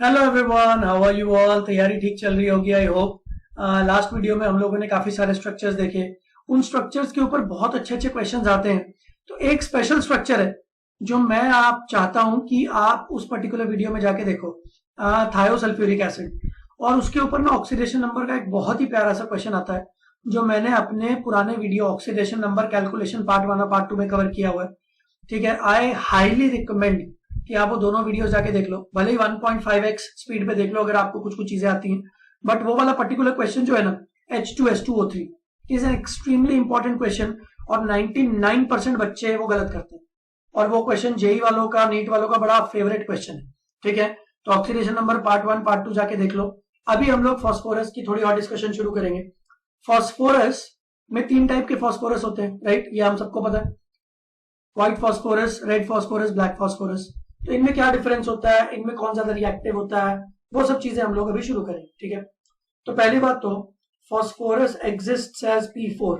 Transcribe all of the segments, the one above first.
Hello everyone, how are you all. तैयारी ठीक चल रही होगी आई होप। लास्ट वीडियो में हम लोगों ने काफी सारे स्ट्रक्चर्स देखे। उन स्ट्रक्चर्स के ऊपर बहुत अच्छे अच्छे क्वेश्चंस आते हैं। तो एक स्पेशल स्ट्रक्चर है जो मैं आप चाहता हूं कि आप उस पर्टिकुलर वीडियो में जाके देखो, थायोसल्फ्यूरिक एसिड। और उसके ऊपर ना ऑक्सीडेशन नंबर का एक बहुत ही प्यारा सा क्वेश्चन आता है जो मैंने अपने पुराने video oxidation number calculation part 1 और पार्ट 2 में कवर किया हुआ है। ठीक है, आई हाईली रिकमेंड कि आप वो दोनों वीडियोस जाके देख लो, भले ही 1.5x स्पीड पे देख लो अगर आपको कुछ कुछ चीजें आती हैं। बट वो वाला पर्टिकुलर क्वेश्चन जो है ना, H2S2O3 is an extremely important question और 99% बच्चे वो गलत करते हैं। और वो क्वेश्चन जेई वालों का, नीट वालों का बड़ा फेवरेट क्वेश्चन है। ठीक है, तो ऑक्सीडेशन नंबर पार्ट 1 पार्ट 2 जाके देख लो। अभी हम लोग फॉस्फोरस की थोड़ी और डिस्कशन शुरू करेंगे। फॉस्फोरस में 3 टाइप के फॉस्फोरस होते हैं, राइट, ये हम सबको पता है। White phosphorus, red phosphorus, black phosphorus. तो इनमें क्या डिफरेंस होता है, इनमें कौन ज्यादा रिएक्टिव होता है, वो सब चीजें हम लोग अभी शुरू करेंगे। ठीक है, तो पहली बात तो फॉस्फोरस एग्जिस्ट्स एज P4।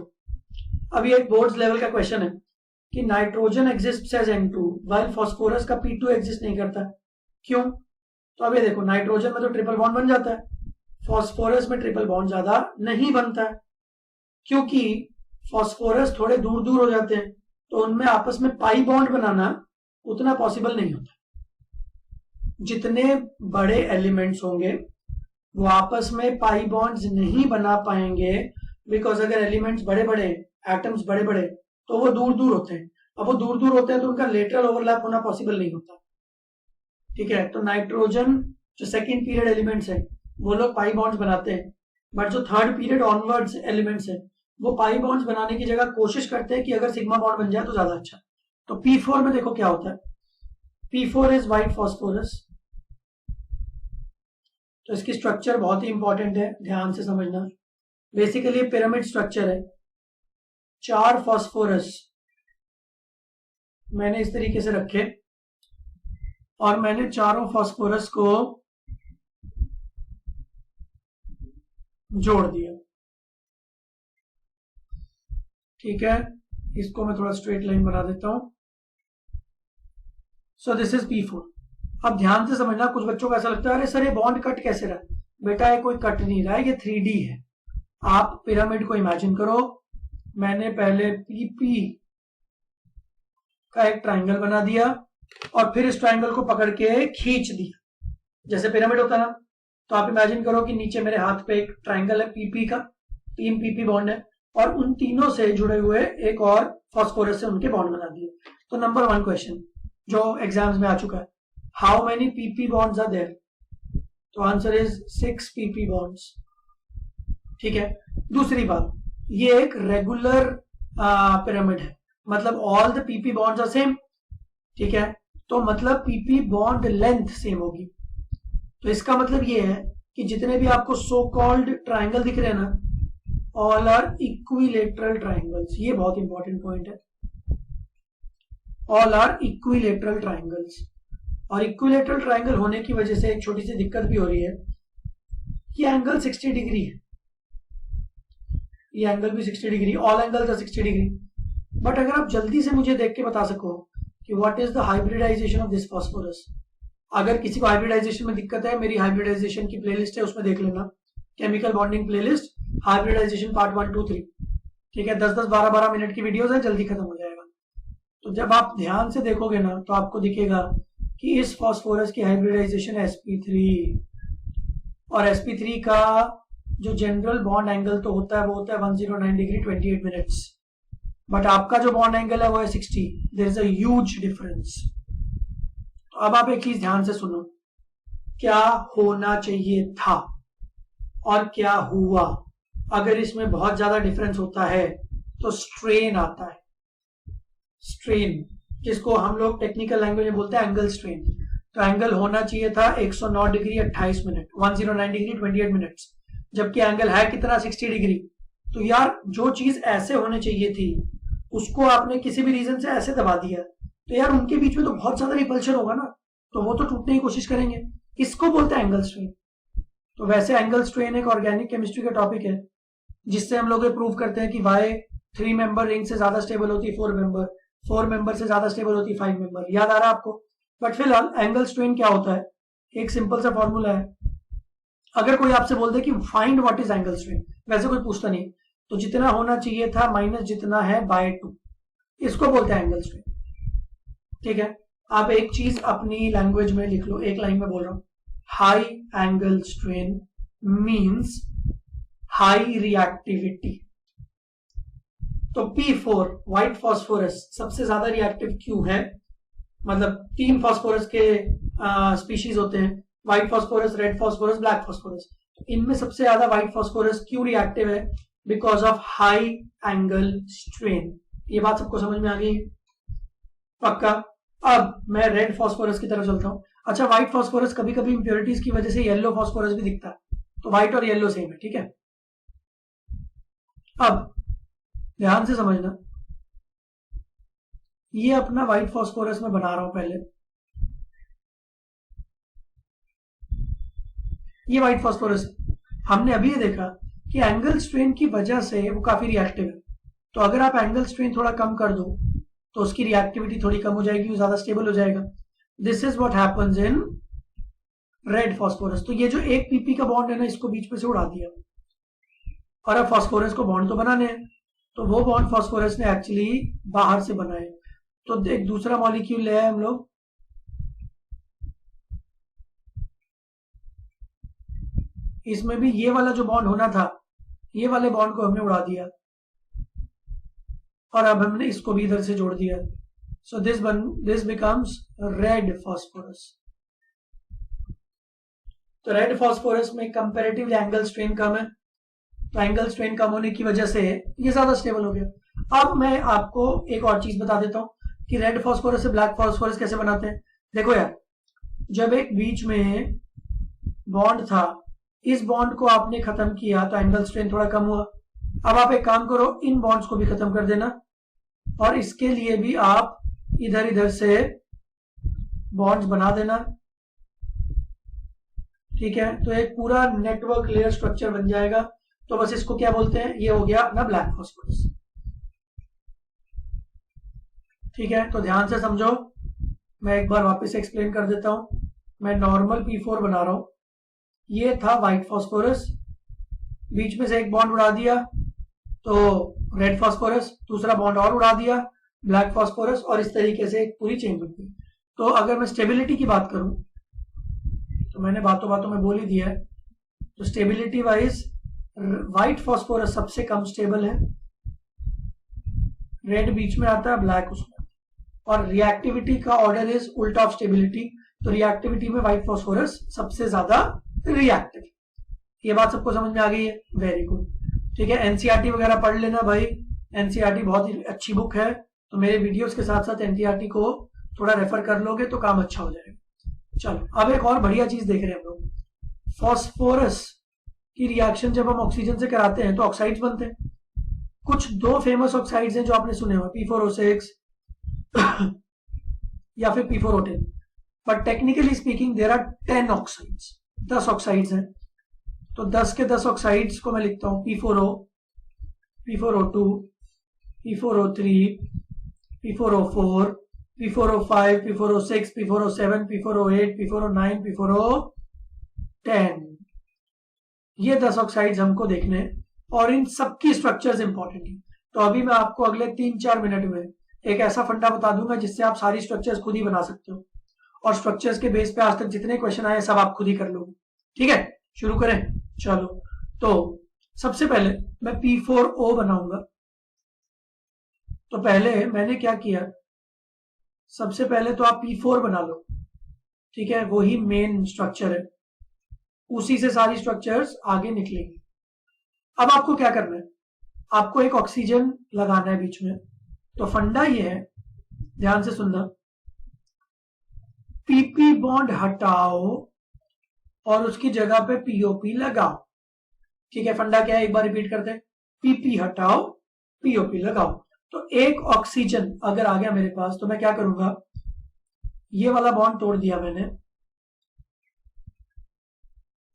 अभी एक बोर्ड्स लेवल का क्वेश्चन है कि nitrogen exists as N2 while phosphorus का P2 एग्जिस्ट नहीं करता। क्यों? तो अभी देखो, नाइट्रोजन में तो ट्रिपल बॉन्ड बन जाता है, फॉस्फोरस में ट्रिपल बॉन्ड ज्यादा नहीं बनता है क्योंकि फॉस्फोरस थोड़े दूर दूर हो जाते हैं, तो उनमें आपस में पाई बॉन्ड बनाना उतना पॉसिबल नहीं होता। जितने बड़े एलिमेंट्स होंगे वो आपस में पाई बॉन्ड्स नहीं बना पाएंगे, बिकॉज अगर एलिमेंट्स बड़े बड़े, एटम्स बड़े बड़े, तो वो दूर दूर होते हैं। अब वो दूर दूर होते हैं तो उनका लेटरल ओवरलैप होना पॉसिबल नहीं होता। ठीक है, तो नाइट्रोजन जो सेकेंड पीरियड एलिमेंट्स है वो लोग पाई बॉन्ड्स बनाते हैं, बट जो थर्ड पीरियड ऑनवर्ड्स एलिमेंट्स है वो पाई बॉन्ड्स बनाने की जगह कोशिश करते हैं कि अगर सिग्मा बॉन्ड बन जाए तो ज्यादा अच्छा। तो P4 में देखो क्या होता है, P4 इज व्हाइट फॉस्फोरस। तो इसकी स्ट्रक्चर बहुत ही इंपॉर्टेंट है, ध्यान से समझना। बेसिकली पिरामिड स्ट्रक्चर है। 4 फॉस्फोरस मैंने इस तरीके से रखे और मैंने चारों फॉस्फोरस को जोड़ दिया। ठीक है, इसको मैं थोड़ा स्ट्रेट लाइन बना देता हूं। So this is P4। अब ध्यान से समझना, कुछ बच्चों को ऐसा लगता है अरे सर ये बॉन्ड कट कैसे रहा। बेटा ये कोई कट नहीं रहा है, ये 3D है। आप पिरामिड को इमेजिन करो, मैंने पहले PP का एक ट्राइंगल बना दिया और फिर इस ट्राइंगल को पकड़ के खींच दिया, जैसे पिरामिड होता ना। तो आप इमेजिन करो कि नीचे मेरे हाथ पे एक ट्राइंगल है PP का, 3 PP बॉन्ड है और उन तीनों से जुड़े हुए एक और फॉस्फोरस से उनके बॉन्ड बना दिए। तो नंबर 1 क्वेश्चन जो एग्जाम्स में आ चुका है, how many PP bonds are there? तो आंसर इज 6 PP बॉन्ड्स। ठीक है, दूसरी बात, ये एक रेगुलर पिरामिड है, मतलब all the PP bonds are same. ठीक है, तो मतलब PP बॉन्ड लेंथ सेम होगी। तो इसका मतलब ये है कि जितने भी आपको सो कॉल्ड ट्राइंगल दिख रहे हैं ना, ऑल आर इक्विलेटरल ट्राइंगल्स। ये बहुत इंपॉर्टेंट पॉइंट है, ऑल आर इक्विलेटरल ट्राइंगल्स। और इक्विलेटरल ट्राइंगल होने की वजह से एक छोटी सी दिक्कत भी हो रही है, ये एंगल 60 डिग्री है, ये एंगल भी 60 degree, all angles are 60 degree. But अगर आप जल्दी से मुझे देख के बता सको कि what is the hybridization of this phosphorus. अगर किसी को हाइब्रिडाइजेशन में दिक्कत है, मेरी हाइब्रिडाइजेशन की प्लेलिस्ट है, उसमें देख लेना, chemical bonding playlist, hybridization part 1 2 3। ठीक है, 10 10 12 12 मिनट की वीडियोस है, जल्दी खत्म हो जाएगा। तो जब आप ध्यान से देखोगे ना तो आपको दिखेगा कि इस फॉस्फोरस की हाइब्रिडाइजेशन है sp3, और sp3 का जो जनरल बॉन्ड एंगल तो होता है वो होता है 109 डिग्री 28 मिनट्स, बट आपका जो बॉन्ड एंगल है वो है 60। There is a huge difference. तो अब आप एक चीज ध्यान से सुनो, क्या होना चाहिए था और क्या हुआ। अगर इसमें बहुत ज्यादा डिफरेंस होता है तो स्ट्रेन आता है, स्ट्रेन, जिसको हम लोग टेक्निकल लैंग्वेज में बोलते हैं एंगल स्ट्रेन। तो एंगल होना चाहिए था 109 डिग्री 28 मिनट, 109 डिग्री 28 मिनट्स, जबकि एंगल है कितना, 60 डिग्री। तो यार जो चीज ऐसे होने चाहिए थी उसको आपने किसी भी रीजन से ऐसे दबा दिया, तो यार उनके बीच में तो बहुत ज्यादा रिपल्शन होगा ना, तो वो तो टूटने की कोशिश करेंगे। इसको बोलते हैं एंगल स्ट्रेन। तो वैसे एंगल स्ट्रेन एक ऑर्गेनिक केमिस्ट्री का टॉपिक है, जिससे हम लोग ये प्रूव करते हैं कि वाई 3 मेंबर रिंग से ज्यादा स्टेबल होती है 4 मेंबर से ज्यादा स्टेबल होती है 5 मेंबर। याद आ रहा है आपको? बट फिलहाल एंगल स्ट्रेन क्या होता है, एक सिंपल सा फॉर्मूला है। अगर कोई आपसे बोल दे कि find what is angle strain, वैसे कोई पूछता नहीं, तो जितना होना चाहिए था माइनस जितना है बाय 2, इसको बोलते हैं एंगल स्ट्रेन। ठीक है, आप एक चीज अपनी लैंग्वेज में लिख लो, एक लाइन में बोल रहा हूं, high angle strain means high reactivity. तो P4 व्हाइट फॉस्फोरस सबसे ज्यादा रिएक्टिव क्यों है? मतलब 3 फॉस्फोरस के स्पीशीज होते हैं, white phosphorus, red phosphorus, black phosphorus. तो इनमें सबसे ज्यादा व्हाइट फॉस्फोरस क्यों रिएक्टिव है? Because of high angle strain. ये बात सबको समझ में आ गई पक्का? अब मैं रेड फॉस्फोरस की तरफ चलता हूं। अच्छा, व्हाइट फॉस्फोरस कभी कभी इंप्योरिटीज की वजह से येलो फॉस्फोरस भी दिखता है, तो व्हाइट और येलो सेम है। ठीक है, अब ध्यान से समझना, ये अपना व्हाइट फॉस्फोरस मैं बना रहा हूं पहले, ये व्हाइट फॉस्फोरस। हमने अभी ये देखा कि एंगल स्ट्रेन की वजह से वो काफी रिएक्टिव है, तो अगर आप एंगल स्ट्रेन थोड़ा कम कर दो तो उसकी रिएक्टिविटी थोड़ी कम हो जाएगी, वो ज्यादा स्टेबल हो जाएगा। This is what happens in red phosphorus. तो ये जो एक पीपी का बॉन्ड है ना, इसको बीच में से उड़ा दिया, और अब फॉस्फोरस को बॉन्ड तो बनाने हैं, तो वो बॉन्ड फॉस्फोरस ने एक्चुअली बाहर से बनाए। तो एक दूसरा मॉलिक्यूल ले आए हम लोग, इसमें भी ये वाला जो बॉन्ड होना था, ये वाले बॉन्ड को हमने उड़ा दिया, और अब हमने इसको भी इधर से जोड़ दिया। So this becomes red phosphorus. तो रेड फॉस्फोरस में कंपैरेटिवली एंगल स्ट्रेन कम है, तो एंगल स्ट्रेन कम होने की वजह से ये ज्यादा स्टेबल हो गया। अब मैं आपको एक और चीज बता देता हूं कि रेड फॉस्फोरस से ब्लैक फॉस्फोरस कैसे बनाते हैं। देखो यार, जब एक बीच में बॉन्ड था, इस बॉन्ड को आपने खत्म किया तो एंगल स्ट्रेन थोड़ा कम हुआ। अब आप एक काम करो, इन बॉन्ड्स को भी खत्म कर देना, और इसके लिए भी आप इधर इधर से बॉन्ड्स बना देना। ठीक है, तो एक पूरा नेटवर्क लेयर स्ट्रक्चर बन जाएगा। तो बस इसको क्या बोलते हैं, ये हो गया अपना ब्लैक फॉस्फोरस। ठीक है, तो ध्यान से समझो, मैं एक बार वापस एक्सप्लेन कर देता हूं। मैं नॉर्मल P4 बना रहा हूं, ये था व्हाइट फॉस्फोरस, बीच में से एक बॉन्ड उड़ा दिया तो रेड फॉस्फोरस, दूसरा बॉन्ड और उड़ा दिया ब्लैक फॉस्फोरस, और इस तरीके से एक पूरी चेन बन गई। तो अगर मैं स्टेबिलिटी की बात करूं, तो मैंने बातों बातों में बोल ही दिया है, तो स्टेबिलिटी वाइज व्हाइट फॉस्फोरस सबसे कम स्टेबल है, रेड बीच में आता है, ब्लैक उसमें, और रिएक्टिविटी का ऑर्डर इज उल्टा ऑफ स्टेबिलिटी। तो रिएक्टिविटी में व्हाइट फॉस्फोरस सबसे ज्यादा रिएक्टिव। ये बात सबको समझ में आ गई है? Very good. ठीक है, एनसीईआरटी वगैरह पढ़ लेना भाई, एनसीईआरटी बहुत ही अच्छी बुक है, तो मेरे वीडियोस के साथ साथ एनसीईआरटी को थोड़ा रेफर कर लोगे तो काम अच्छा हो जाएगा। चलो, अब एक और बढ़िया चीज देख रहे हैं हम लोग, फॉस्फोरस की रिएक्शन जब हम ऑक्सीजन से कराते हैं तो ऑक्साइड्स बनते हैं। कुछ 2 फेमस ऑक्साइड्स हैं जो आपने सुने हो, P4O6 या फिर P4O10, but technically speaking there are 10 oxides, 10 oxides हैं। तो 10 के 10 ऑक्साइड्स को मैं लिखता हूं, P4O, P4O2, P4O3, P4O4, P4O5, P4O6, P4O7, P4O8, P4O9, P4O10। ये 10 ऑक्साइड्स हमको देखने हैं, और इन सबकी स्ट्रक्चर्स इंपॉर्टेंट है। तो अभी मैं आपको अगले 3-4 मिनट में एक ऐसा फंडा बता दूंगा जिससे आप सारी स्ट्रक्चर्स खुद ही बना सकते हो, और स्ट्रक्चर्स के बेस पे आज तक जितने क्वेश्चन आए सब आप खुद ही कर लोगे। ठीक है, शुरू करें? चलो, तो सबसे पहले मैं P4O बनाऊंगा। तो पहले मैंने क्या किया, सबसे पहले तो आप P4 बना लो। ठीक है, वो ही मेन स्ट्रक्चर है, उसी से सारी स्ट्रक्चर्स आगे निकलेंगी। अब आपको क्या करना है, आपको एक ऑक्सीजन लगाना है बीच में। तो फंडा ये है, ध्यान से सुनना, पीपी बॉन्ड हटाओ और उसकी जगह पे पीओपी लगाओ। ठीक है, फंडा क्या है, एक बार रिपीट करते हैं, पीपी हटाओ, पीओपी लगाओ। तो एक ऑक्सीजन अगर आ गया मेरे पास, तो मैं क्या करूंगा, ये वाला बॉन्ड तोड़ दिया मैंने,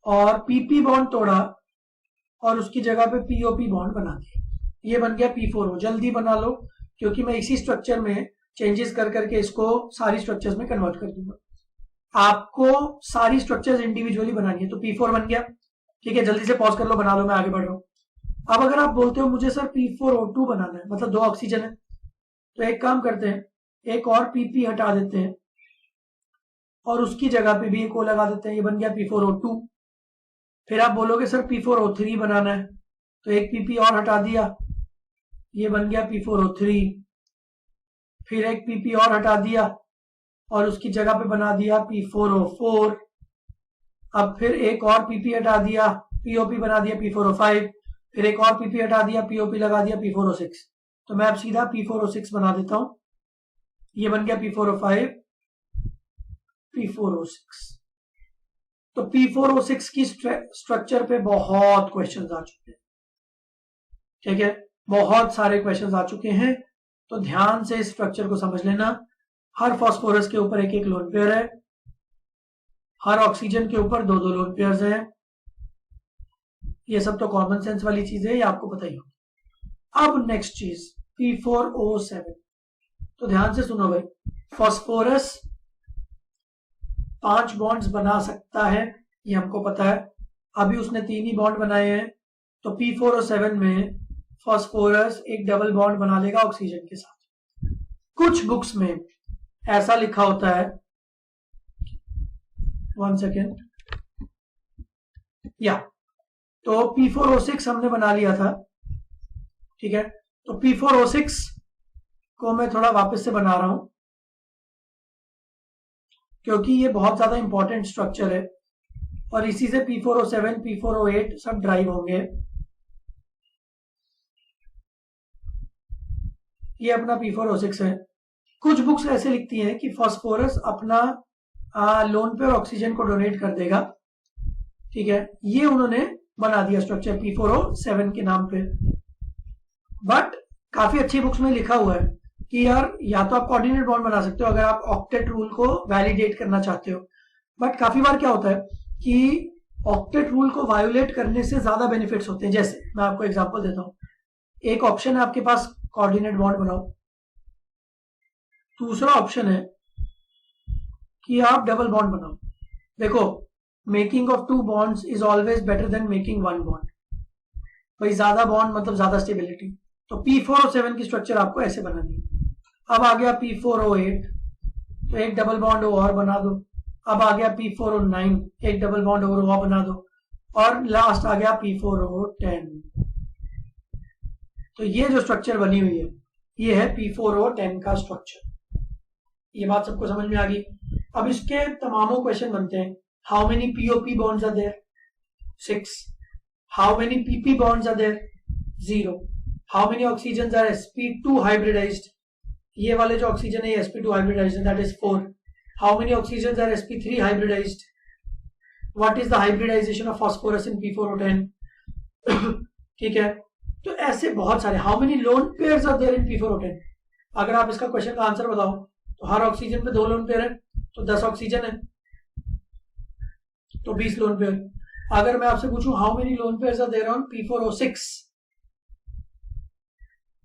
और पीपी बॉन्ड तोड़ा और उसकी जगह पे पीओपी बॉन्ड बना दिया। ये बन गया P4O। जल्दी बना लो, क्योंकि मैं इसी स्ट्रक्चर में चेंजेस कर करके इसको सारी स्ट्रक्चर्स में कन्वर्ट कर दूंगा। आपको सारी स्ट्रक्चर्स इंडिविजुअली बनानी है। तो P4 बन गया, ठीक है, जल्दी से पॉज कर लो, बना लो, मैं आगे बढ़ रहा हूँ। अब अगर आप बोलते हो मुझे सर P4O2 बनाना है, मतलब 2 ऑक्सीजन है, तो एक काम करते हैं, एक और PP हटा देते हैं और उसकी जगह पे भी एक O लगा देते हैं, ये बन गया P4O2। फिर आप बोलोगे सर P4O3 बनाना है, तो एक PP और हटा दिया, ये बन गया P4O3। फिर एक PP और हटा दिया और उसकी जगह पे बना दिया P4O4। अब फिर एक और PP हटा दिया, POP बना दिया P4O5। फिर एक और PP हटा दिया, POP लगा दिया P4O6। तो मैं अब सीधा P4O6 बना देता हूं, ये बन गया P4O5, P4O6। तो P4O6 की स्ट्रक्चर पे बहुत क्वेश्चंस आ चुके हैं, ठीक है, बहुत सारे क्वेश्चंस आ चुके हैं। तो ध्यान से इस स्ट्रक्चर को समझ लेना। हर फास्फोरस के ऊपर एक एक लोन पेयर है, हर ऑक्सीजन के ऊपर 2-2 लोन पेयर्स हैं। ये सब तो कॉमन सेंस वाली चीज है, ये आपको पता ही होगा। अब नेक्स्ट चीज P4O7। तो ध्यान से सुनो भाई, फास्फोरस 5 बॉन्ड्स बना सकता है, ये हमको पता है। अभी उसने 3 ही बॉन्ड बनाए हैं, तो P4O7 में फास्फोरस एक डबल बॉन्ड बना लेगा ऑक्सीजन के साथ। कुछ बुक्स में ऐसा लिखा होता है, 1 सेकेंड, या तो P4O6 हमने बना लिया था, ठीक है। तो P4O6 को मैं थोड़ा वापस से बना रहा हूं, क्योंकि ये बहुत ज्यादा इंपॉर्टेंट स्ट्रक्चर है और इसी से P4O7, P4O8 सब ड्राइव होंगे। ये अपना P4O6 है। कुछ बुक्स ऐसे लिखती हैं कि फास्फोरस अपना लोन पेयर ऑक्सीजन को डोनेट कर देगा, ठीक है। ये उन्होंने बना दिया स्ट्रक्चर P4O7 के नाम पे। बट काफी अच्छी बुक्स में लिखा हुआ है कि यार या तो आप कोऑर्डिनेट बॉन्ड बना सकते हो अगर आप ऑक्टेट रूल को वैलिडेट करना चाहते हो। बट काफी बार क्या होता है कि ऑक्टेट रूल को वायोलेट करने से ज्यादा बेनिफिट्स होते हैं। जैसे मैं आपको एग्जांपल देता हूं, एक ऑप्शन है आपके पास कोऑर्डिनेट बॉन्ड बनाओ, दूसरा ऑप्शन है कि आप डबल बॉन्ड बनाओ। देखो, making of 2 bonds is always better than making 1 bond. भाई ज्यादा बॉन्ड मतलब ज्यादा स्टेबिलिटी। तो P4O7 की स्ट्रक्चर आपको ऐसे बनानी है। अब आ गया P4O8, तो एक डबल बॉन्ड और बना दो। अब आ गया P4O9, एक डबल बॉन्ड और बना दो। और लास्ट आ गया P4O10। तो ये जो स्ट्रक्चर बनी हुई है, ये है P4O10 का स्ट्रक्चर। ये बात सबको समझ में आ गई। अब इसके तमामों क्वेश्चन बनते हैं। How many POP bonds are there? 6। How many PP bonds are there? 0। How many oxygen are sp2 hybridized? ये वाले जो ऑक्सीजन है ये sp2 हाइब्रिडाइज्ड है, that is 4। How many oxygen are sp3 hybridized? What is the hybridization of phosphorus in P4O10? ठीक है, तो ऐसे बहुत सारे। How many lone pairs are there in P4O10? अगर आप इसका क्वेश्चन का आंसर बताओ तो हर ऑक्सीजन पे 2 लोन पेयर है, तो 10 ऑक्सीजन है, तो 20 लोन पेयर। अगर मैं आपसे पूछूं how many lone pairs are there on P4O6,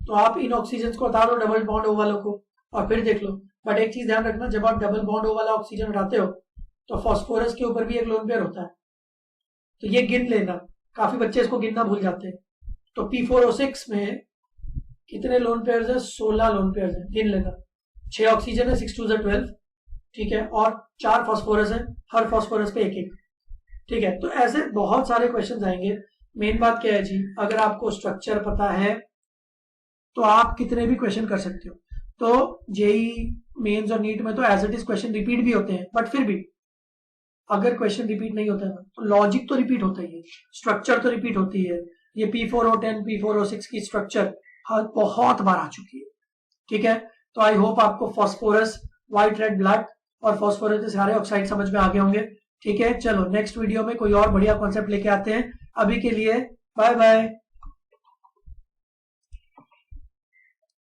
तो आप इन ऑक्सीजन को हटा दो डबल बॉन्ड ओ वालों को और फिर देख लो। बट एक चीज ध्यान रखना, जब आप डबल बॉन्ड ओ वाला ऑक्सीजन हटाते हो तो फास्फोरस के ऊपर भी एक लोन पेयर होता है, तो ये गिन लेना। काफी बच्चे इसको गिनना भूल जाते हैं। तो P4O6 में कितने लोन पेयर्स है? 16 लोन पेयर्स है, गिन लेना। 6 ऑक्सीजन है, 6 2 12, ठीक है, और 4 फास्फोरस है, हर फास्फोरस पे एक एक, ठीक है। तो ऐसे बहुत सारे क्वेश्चंस आएंगे। मेन बात क्या है जी, अगर आपको स्ट्रक्चर पता है तो आप कितने भी क्वेश्चन कर सकते हो। तो जेई मेंस और नीट में तो as it is question repeat भी होते हैं, बट फिर भी अगर क्वेश्चन रिपीट नहीं होता है तो लॉजिक तो रिपीट होता ही है, स्ट्रक्चर तो रिपीट होती है। ये P4O10, P4O6 की स्ट्रक्चर बहुत बार आ चुकी है, ठीक है। तो आई होप आपको फास्फोरस, व्हाइट, रेड, ब्लैक और फास्फोरस के सारे ऑक्साइड समझ में आ गए होंगे, ठीक है। चलो नेक्स्ट वीडियो में कोई और बढ़िया कॉन्सेप्ट लेके आते हैं। अभी के लिए बाय बाय।